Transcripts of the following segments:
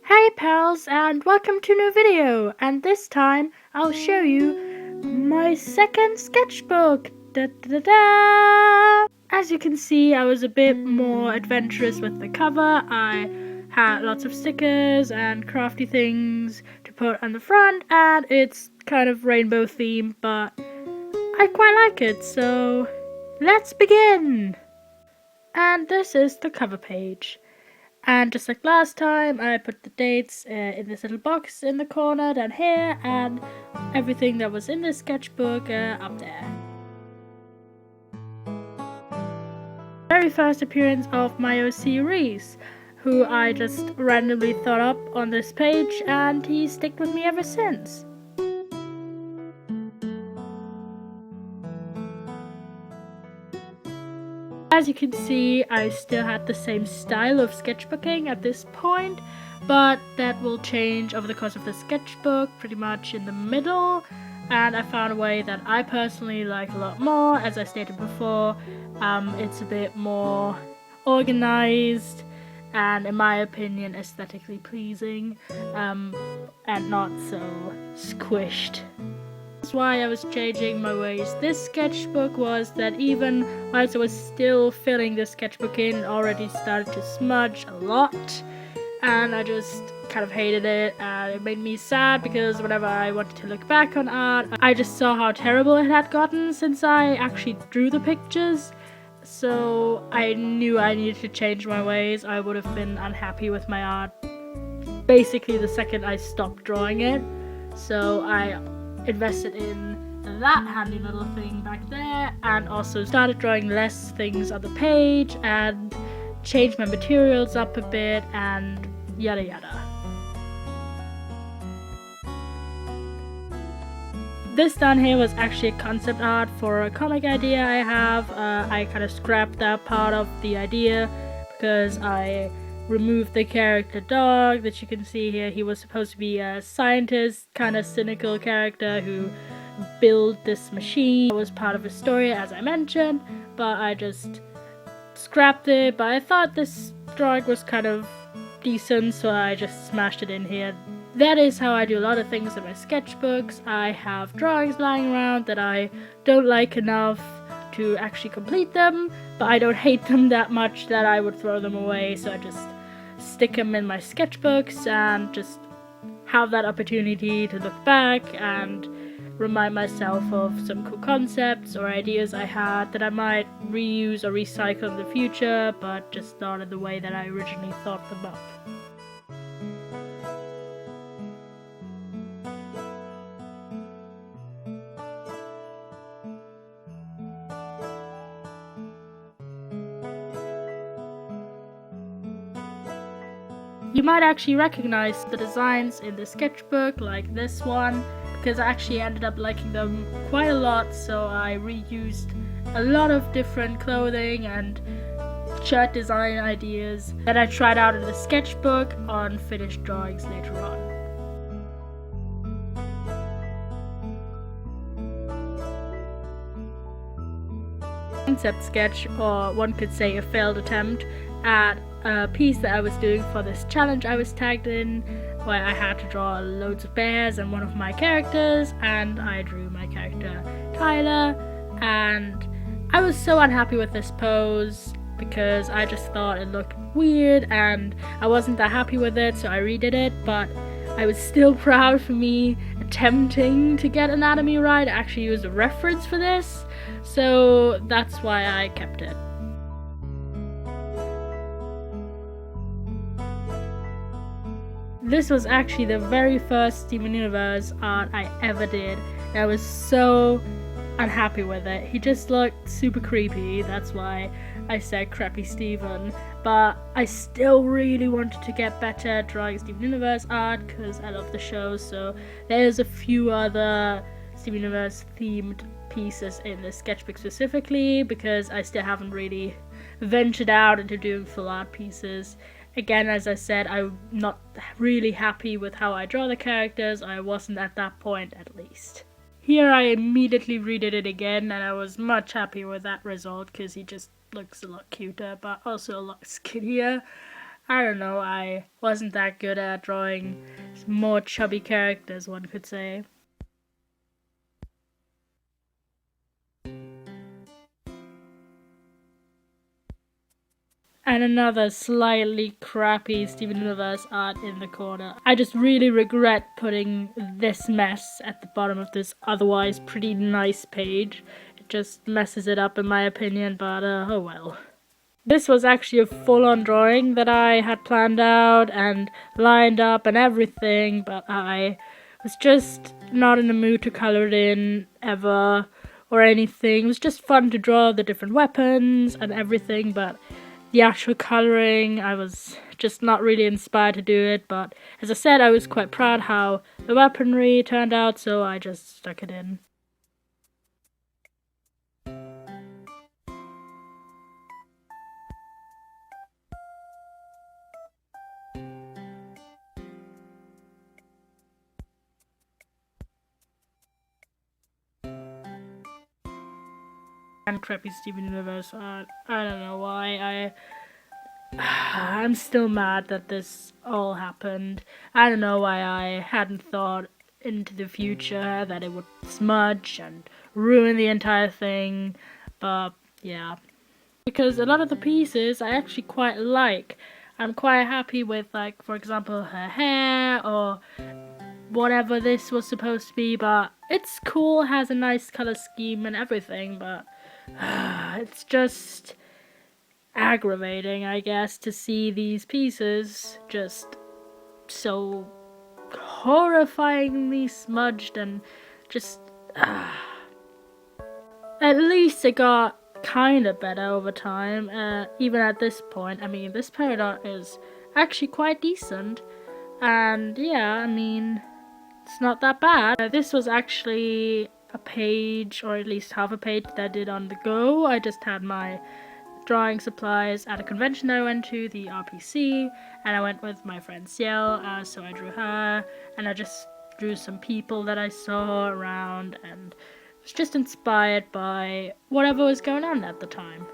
Hey pals, and welcome to a new video, and this time I'll show you my second sketchbook. Da, da, da, da. As you can see, I was a bit more adventurous with the cover. I had lots of stickers and crafty things to put on the front, and it's kind of rainbow themed, but I quite like it, so let's begin! And this is the cover page. And just like last time, I put the dates in this little box in the corner down here, and everything that was in the sketchbook up there. Very first appearance of my OC Reese, who I just randomly thought up on this page, and he's stuck with me ever since. As you can see, I still had the same style of sketchbooking at this point, but that will change over the course of the sketchbook, pretty much in the middle, and I found a way that I personally like a lot more. As I stated before, it's a bit more organized and, in my opinion, aesthetically pleasing, and not so squished. Why I was changing my ways this sketchbook was that even whilst I was still filling the sketchbook in, it already started to smudge a lot, and I just kind of hated it, and it made me sad because whenever I wanted to look back on art, I just saw how terrible it had gotten since I actually drew the pictures. So I knew I needed to change my ways. I would have been unhappy with my art basically the second I stopped drawing it, so I invested in that handy little thing back there, and also started drawing less things on the page and changed my materials up a bit and yada yada. This down here was actually a concept art for a comic idea I have. I kind of scrapped that part of the idea because I removed the character Dog that you can see here. He was supposed to be a scientist, kind of cynical character who built this machine. It was part of a story, as I mentioned, but I just scrapped it. But I thought this drawing was kind of decent, so I just smashed it in here. That is how I do a lot of things in my sketchbooks. I have drawings lying around that I don't like enough to actually complete them, but I don't hate them that much that I would throw them away, so I just stick them in my sketchbooks and just have that opportunity to look back and remind myself of some cool concepts or ideas I had that I might reuse or recycle in the future, but just not in the way that I originally thought them up. You might actually recognize the designs in the sketchbook, like this one, because I actually ended up liking them quite a lot, so I reused a lot of different clothing and shirt design ideas that I tried out in the sketchbook on finished drawings later on. Concept sketch, or one could say a failed attempt at a piece that I was doing for this challenge I was tagged in, where I had to draw loads of bears and one of my characters, and I drew my character Tyler, and I was so unhappy with this pose because I just thought it looked weird and I wasn't that happy with it, so I redid it. But I was still proud for me attempting to get anatomy right. I actually used a reference for this, so that's why I kept it. This was actually the very first Steven Universe art I ever did, and I was so unhappy with it. He just looked super creepy, that's why I said crappy Steven, but I still really wanted to get better at drawing Steven Universe art because I love the show, so there's a few other Steven Universe themed pieces in the sketchbook specifically, because I still haven't really ventured out into doing full art pieces. Again, as I said, I'm not really happy with how I draw the characters. I wasn't at that point, at least. Here I immediately redid it again, and I was much happier with that result because he just looks a lot cuter, but also a lot skinnier. I don't know, I wasn't that good at drawing more chubby characters, one could say. And another slightly crappy Steven Universe art in the corner. I just really regret putting this mess at the bottom of this otherwise pretty nice page. It just messes it up in my opinion, but oh well. This was actually a full-on drawing that I had planned out and lined up and everything, but I was just not in the mood to color it in ever or anything. It was just fun to draw the different weapons and everything, but the actual coloring, I was just not really inspired to do it. But as I said, I was quite proud how the weaponry turned out, so I just stuck it in. And crappy Steven Universe art. I don't know why. I'm still mad that this all happened. I don't know why I hadn't thought into the future that it would smudge and ruin the entire thing. But yeah, because a lot of the pieces I actually quite like. I'm quite happy with, like, for example, her hair or whatever this was supposed to be, but it's cool, has a nice color scheme and everything, but it's just aggravating, I guess, to see these pieces just so horrifyingly smudged and just at least it got kind of better over time, even at this point. I mean, this parrot art is actually quite decent, and yeah, I mean, it's not that bad. This was actually a page, or at least half a page, that I did on the go. I just had my drawing supplies at a convention that I went to, the RPC, and I went with my friend Ciel, so I drew her, and I just drew some people that I saw around, and was just inspired by whatever was going on at the time.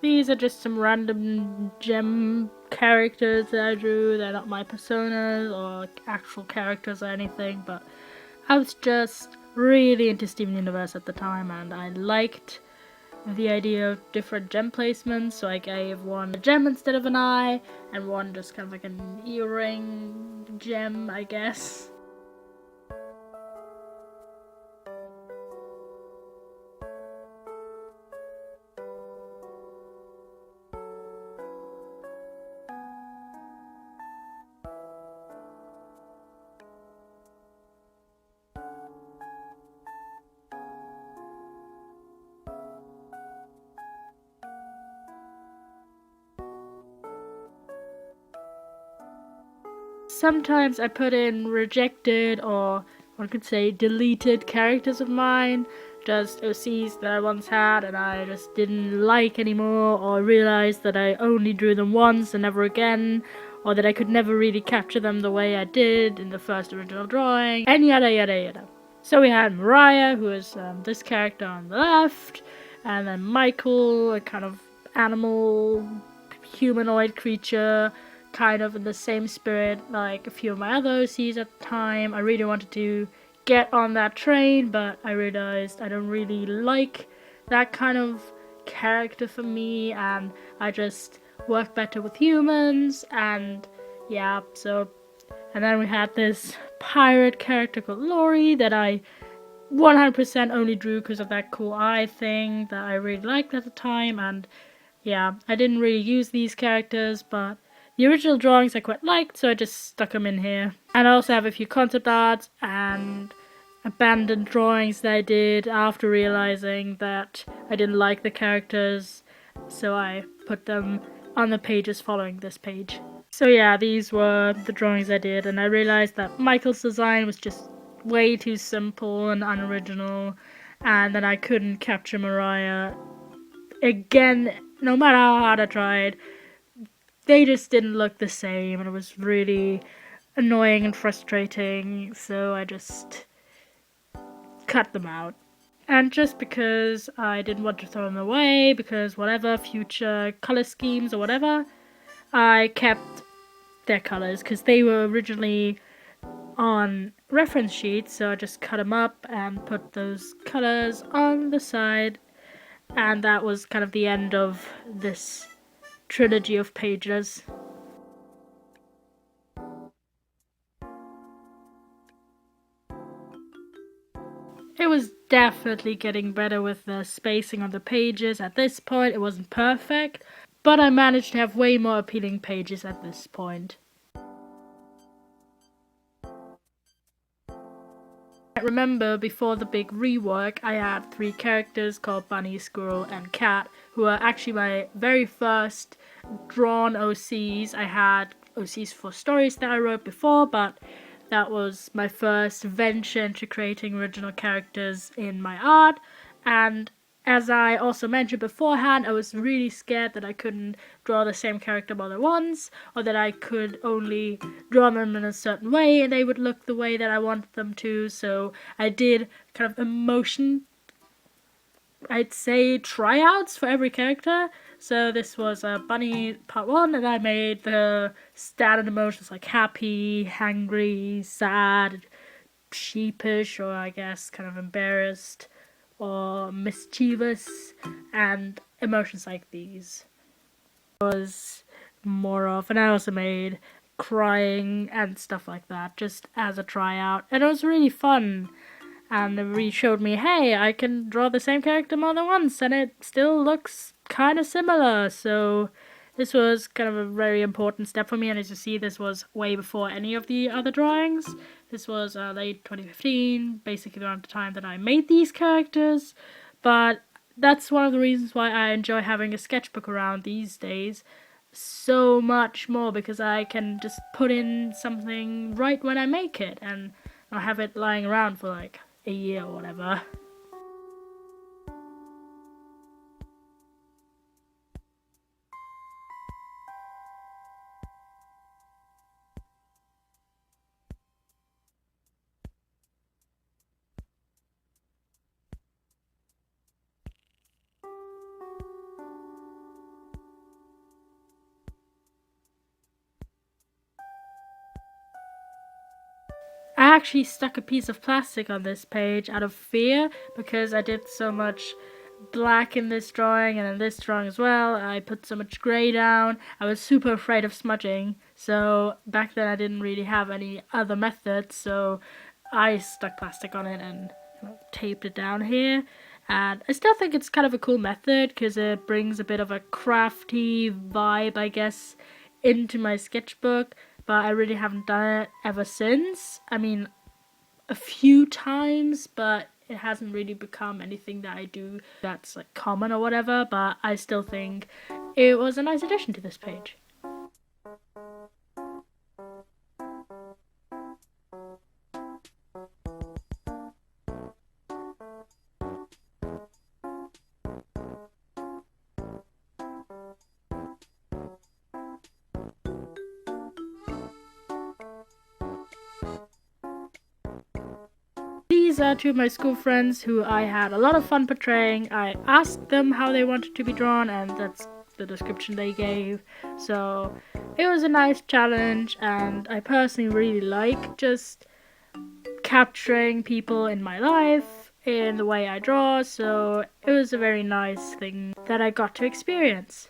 These are just some random gem characters that I drew. They're not my personas or actual characters or anything, but I was just really into Steven Universe at the time, and I liked the idea of different gem placements, so I gave one a gem instead of an eye, and one just kind of like an earring gem, I guess. Sometimes I put in rejected, or one could say deleted, characters of mine, just OCs that I once had and I just didn't like anymore, or realized that I only drew them once and never again, or that I could never really capture them the way I did in the first original drawing, and yada yada yada. So we had Mariah, who is this character on the left, and then Michael, a kind of animal humanoid creature, kind of in the same spirit like a few of my other OCs at the time. I really wanted to get on that train, but I realized I don't really like that kind of character for me, and I just work better with humans, and yeah, so. And then we had this pirate character called Lori that I 100% only drew because of that cool eye thing that I really liked at the time, and yeah, I didn't really use these characters, but the original drawings I quite liked, so I just stuck them in here. And I also have a few concept arts and abandoned drawings that I did after realizing that I didn't like the characters, so I put them on the pages following this page. So yeah, these were the drawings I did, and I realized that Michael's design was just way too simple and unoriginal, and that I couldn't capture Mariah again, no matter how hard I tried. They just didn't look the same, and it was really annoying and frustrating, so I just cut them out. And just because I didn't want to throw them away, because whatever, future color schemes or whatever, I kept their colors because they were originally on reference sheets, so I just cut them up and put those colors on the side, and that was kind of the end of this trilogy of pages. It was definitely getting better with the spacing on the pages. At this point, it wasn't perfect, but I managed to have way more appealing pages at this point. I remember before the big rework, I had 3 characters called Bunny, Squirrel, and Cat, who are actually my very first drawn OCs. I had OCs for stories that I wrote before, but that was my first venture into creating original characters in my art. And as I also mentioned beforehand, I was really scared that I couldn't draw the same character more than once, or that I could only draw them in a certain way and they would look the way that I wanted them to. So I did kind of I'd say tryouts for every character. So this was Bunny part 1, and I made the standard emotions like happy, hangry, sad, sheepish, or I guess kind of embarrassed or mischievous, and emotions like these was more of. And I also made crying and stuff like that just as a tryout, and it was really fun. And it really showed me, hey, I can draw the same character more than once and it still looks kind of similar. So this was kind of a very important step for me, and as you see, this was way before any of the other drawings. This was late 2015, basically around the time that I made these characters. But that's one of the reasons why I enjoy having a sketchbook around these days so much more, because I can just put in something right when I make it and not have it lying around for like a year or whatever. I actually stuck a piece of plastic on this page out of fear, because I did so much black in this drawing and in this drawing as well. I put so much grey down. I was super afraid of smudging, so back then I didn't really have any other methods, so I stuck plastic on it and taped it down here. And I still think it's kind of a cool method because it brings a bit of a crafty vibe, I guess, into my sketchbook, but I really haven't done it ever since. I mean, a few times, but it hasn't really become anything that I do that's like common or whatever, but I still think it was a nice addition to this page. These are 2 of my school friends who I had a lot of fun portraying. I asked them how they wanted to be drawn, and that's the description they gave. So it was a nice challenge, and I personally really like just capturing people in my life in the way I draw, so it was a very nice thing that I got to experience.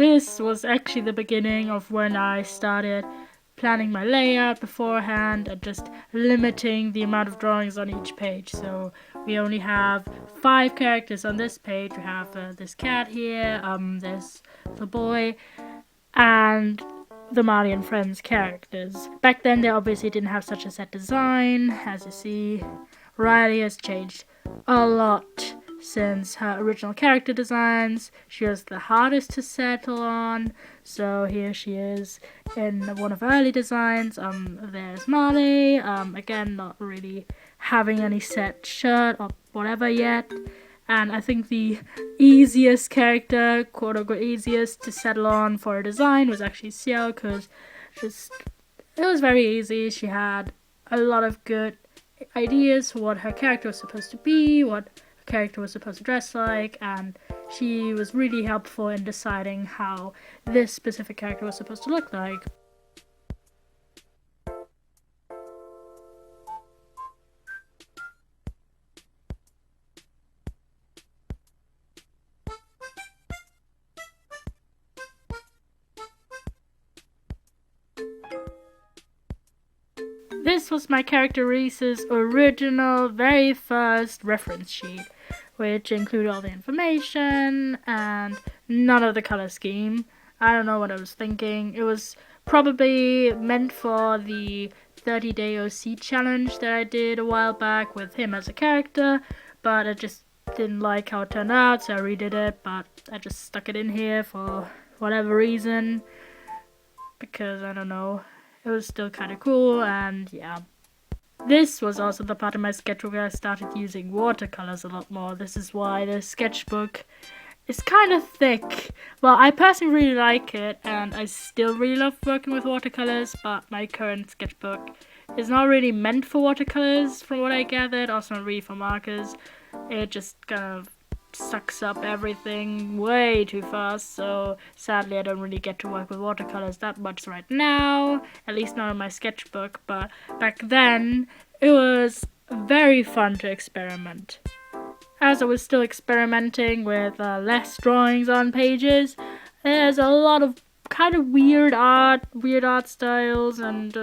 this was actually the beginning of when I started planning my layout beforehand and just limiting the amount of drawings on each page. So we only have 5 characters on this page. We have this cat here, there's the boy, and the Marley and Friends characters. Back then they obviously didn't have such a set design. As you see, Riley has changed a lot since her original character designs. She was the hardest to settle on, so here she is in one of her early designs. There's Marley, again not really having any set shirt or whatever yet. And I think the easiest character, quote unquote easiest to settle on for a design was actually Xiao, because it was very easy. She had a lot of good ideas for what her character was supposed to be, what her character was supposed to dress like, and she was really helpful in deciding how this specific character was supposed to look like. This was my character Reese's original, very first reference sheet, which included all the information and none of the color scheme. I don't know what I was thinking. It was probably meant for the 30-day OC challenge that I did a while back with him as a character, but I just didn't like how it turned out, so I redid it, but I just stuck it in here for whatever reason, because I don't know. It was still kind of cool, and yeah. This was also the part of my sketchbook where I started using watercolors a lot more. This is why the sketchbook is kind of thick. Well, I personally really like it, and I still really love working with watercolors, but my current sketchbook is not really meant for watercolors from what I gathered, also not really for markers. It just kind of sucks up everything way too fast, so sadly I don't really get to work with watercolors that much right now, at least not in my sketchbook, but back then it was very fun to experiment. As I was still experimenting with less drawings on pages, there's a lot of kind of weird art styles and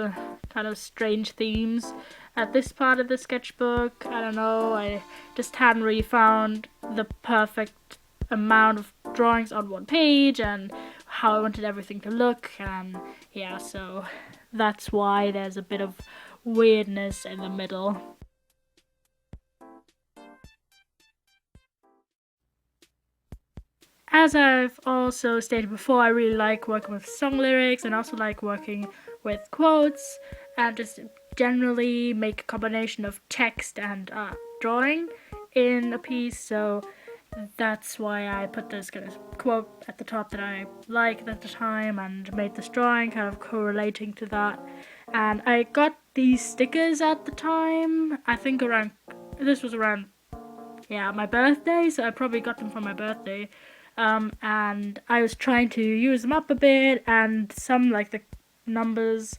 kind of strange themes at this part of the sketchbook. I don't know, I just hadn't really found the perfect amount of drawings on one page and how I wanted everything to look, and yeah, so that's why there's a bit of weirdness in the middle. As I've also stated before, I really like working with song lyrics and also like working with quotes and just generally make a combination of text and drawing in a piece, so that's why I put this kind of quote at the top that I liked at the time and made this drawing kind of correlating to that. And I got these stickers at the time, I think this was around my birthday, so I probably got them for my birthday. And I was trying to use them up a bit, and some, like the numbers,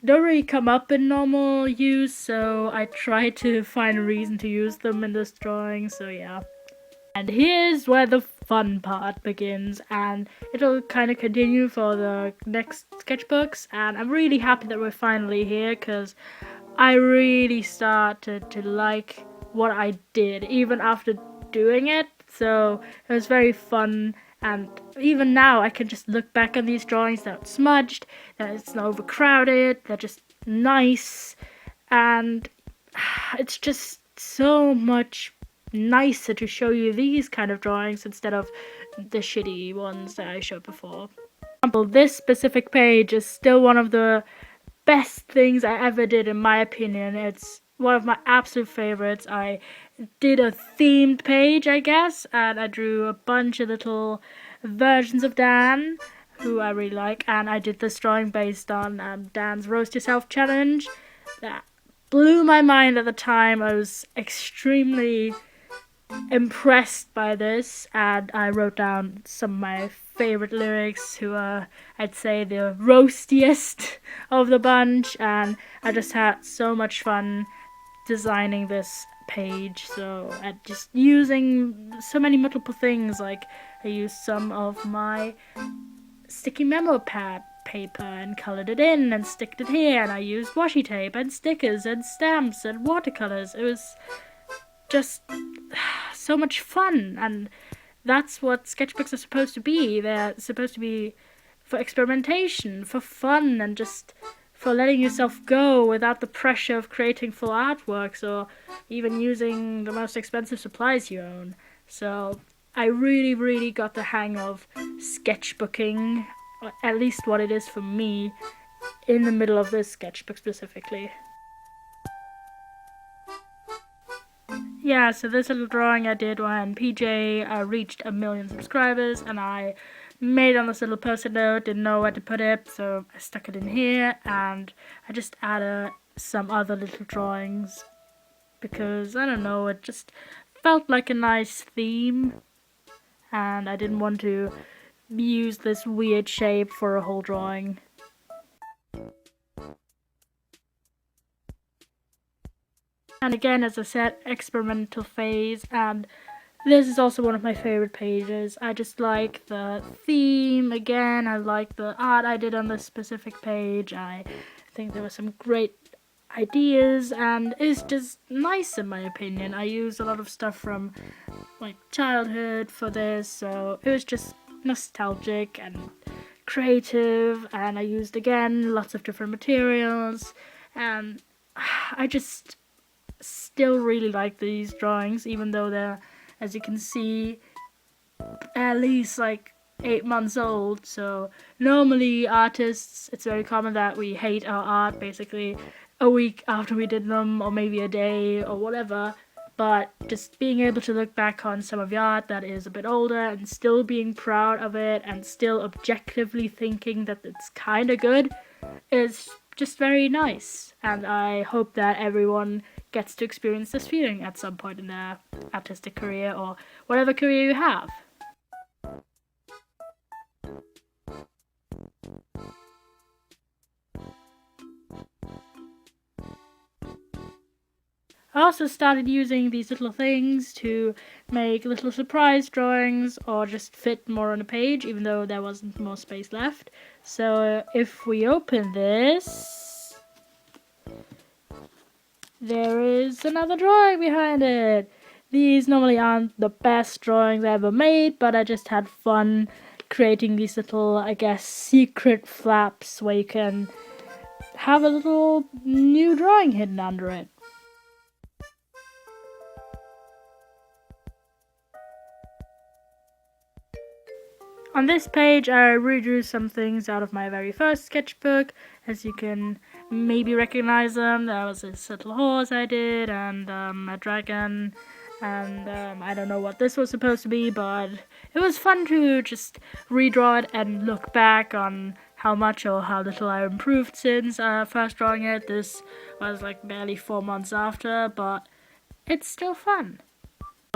don't really come up in normal use, so I tried to find a reason to use them in this drawing, so yeah. And here's where the fun part begins, and it'll kind of continue for the next sketchbooks, and I'm really happy that we're finally here, because I really started to like what I did, even after doing it. So it was very fun, and even now I can just look back on these drawings that are smudged, that it's not overcrowded, they're just nice, and it's just so much nicer to show you these kind of drawings instead of the shitty ones that I showed before. For example, this specific page is still one of the best things I ever did, in my opinion. It's one of my absolute favorites. I did a themed page, I guess, and I drew a bunch of little versions of Dan, who I really like, and I did this drawing based on Dan's Roast Yourself challenge. That blew my mind at the time. I was extremely impressed by this, and I wrote down some of my favorite lyrics, who are, I'd say, the roastiest of the bunch, and I just had so much fun designing this page. So just using so many multiple things, like I used some of my sticky memo pad paper and colored it in and sticked it here, and I used washi tape and stickers and stamps and watercolors. It was just so much fun, and that's what sketchbooks are supposed to be. They're supposed to be for experimentation, for fun, and just for letting yourself go without the pressure of creating full artworks or even using the most expensive supplies you own. So I really got the hang of sketchbooking, or at least what it is for me, in the middle of this sketchbook specifically. Yeah, so this little drawing I did when PJ reached 1 million subscribers, and I made on this little post-it note, didn't know where to put it, so I stuck it in here, and I just added some other little drawings because, I don't know, it just felt like a nice theme, and I didn't want to use this weird shape for a whole drawing. And again, as I said, experimental phase, and this is also one of my favorite pages. I just like the theme. Again, I like the art I did on this specific page. I think there were some great ideas, and it's just nice in my opinion. I used a lot of stuff from my childhood for this, so it was just nostalgic and creative, and I used, again, lots of different materials, and I just still really like these drawings, even though they're, as you can see, at least like 8 months old. So normally artists, it's very common that we hate our art basically a week after we did them, or maybe a day or whatever. But just being able to look back on some of your art that is a bit older and still being proud of it and still objectively thinking that it's kind of good is just very nice. And I hope that everyone gets to experience this feeling at some point in their artistic career or whatever career you have. I also started using these little things to make little surprise drawings or just fit more on a page, even though there wasn't more space left. So if we open this, there is another drawing behind it. These normally aren't the best drawings I ever made, but I just had fun creating these little, I guess, secret flaps where you can have a little new drawing hidden under it. On this page, I redrew some things out of my very first sketchbook. As you can maybe recognize them, there was this little horse I did, and a dragon, and I don't know what this was supposed to be, but it was fun to just redraw it and look back on how much or how little I improved since first drawing it. This was like barely 4 months after, but it's still fun.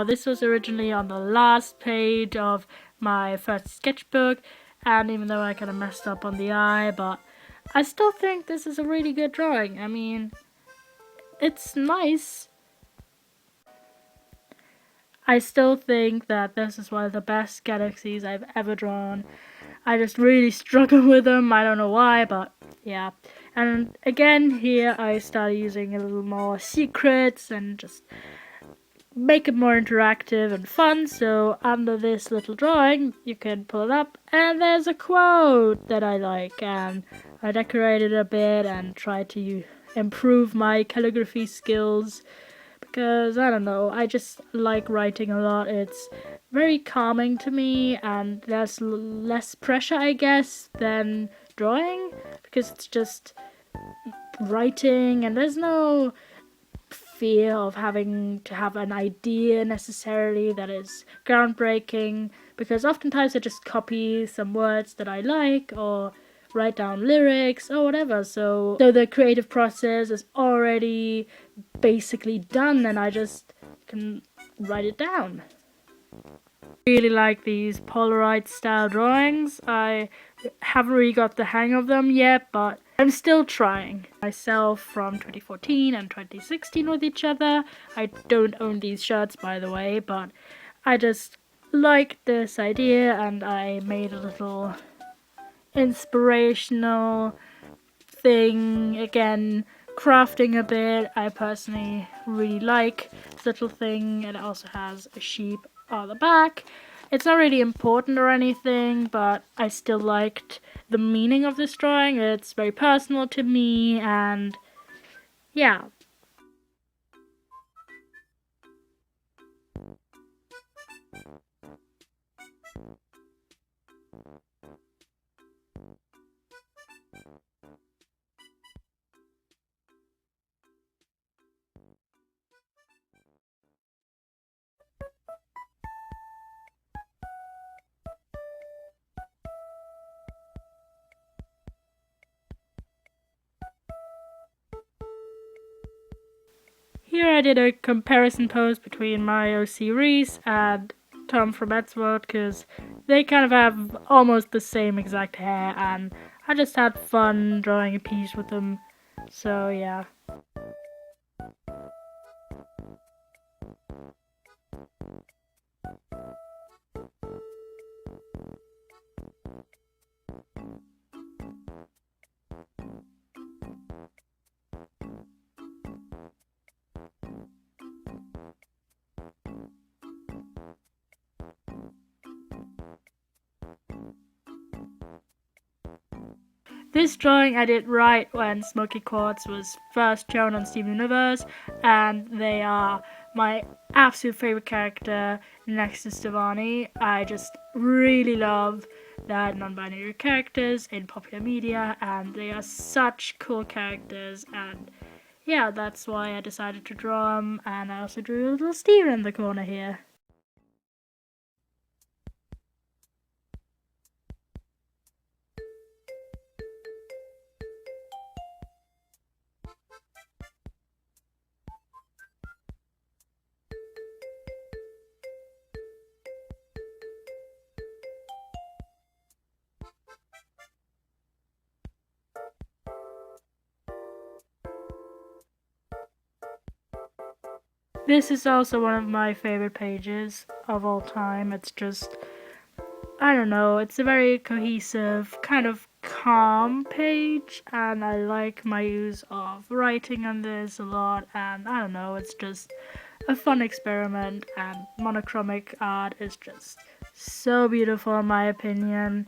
This was originally on the last page of my first sketchbook, and even though I kind of messed up on the eye, but I still think this is a really good drawing. I mean, it's nice. I still think that this is one of the best galaxies I've ever drawn. I just really struggle with them, I don't know why, but yeah. And again, here I started using a little more secrets and just make it more interactive and fun. So under this little drawing, you can pull it up, and there's a quote that I like, and I decorated a bit and tried to improve my calligraphy skills because, I don't know, I just like writing a lot. It's very calming to me, and there's less pressure, I guess, than drawing, because it's just writing and there's no fear of having to have an idea necessarily that is groundbreaking, because oftentimes I just copy some words that I like or write down lyrics or whatever, so the creative process is already basically done and I just can write it down. I really like these Polaroid style drawings. I haven't really got the hang of them yet, but I'm still trying. Myself from 2014 and 2016 with each other. I don't own these shirts, by the way, but I just liked this idea and I made a little inspirational thing. Again, crafting a bit. I personally really like this little thing. It also has a sheep on the back. It's not really important or anything, but I still liked the meaning of this drawing. It's very personal to me, and yeah. Here I did a comparison post between Mario series and Tom from Eddsworld, because they kind of have almost the same exact hair, and I just had fun drawing a piece with them. So yeah. This drawing I did right when Smoky Quartz was first shown on Steven Universe, and they are my absolute favorite character next to Stevani. I just really love that non-binary characters in popular media, and they are such cool characters, and yeah, that's why I decided to draw them, and I also drew a little Steven in the corner here. This is also one of my favorite pages of all time. It's just, I don't know, it's a very cohesive, kind of calm page, and I like my use of writing on this a lot, and I don't know, it's just a fun experiment, and monochromatic art is just so beautiful in my opinion.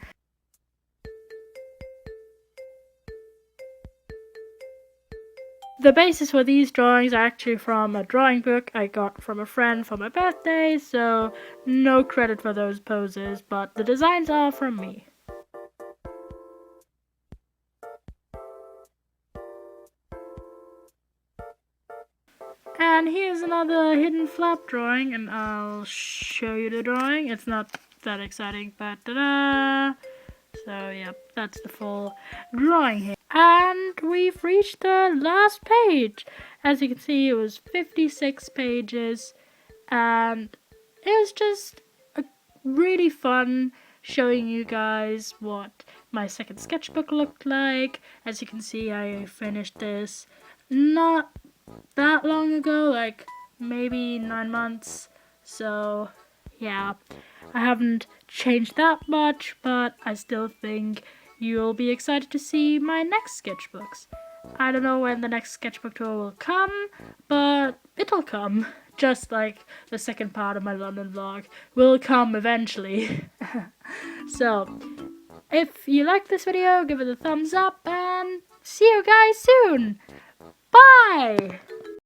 The basis for these drawings are actually from a drawing book I got from a friend for my birthday, so no credit for those poses, but the designs are from me. And here's another hidden flap drawing, and I'll show you the drawing. It's not that exciting, but ta-da! So yeah, that's the full drawing here. And we've reached the last page. As you can see, it was 56 pages, and it was just really fun showing you guys what my second sketchbook looked like. As you can see, I finished this not that long ago, like maybe 9 months. So yeah, I haven't changed that much, but I still think you'll be excited to see my next sketchbooks. I don't know when the next sketchbook tour will come, but it'll come. Just like the second part of my London vlog will come eventually. So, if you like this video, give it a thumbs up, and see you guys soon. Bye!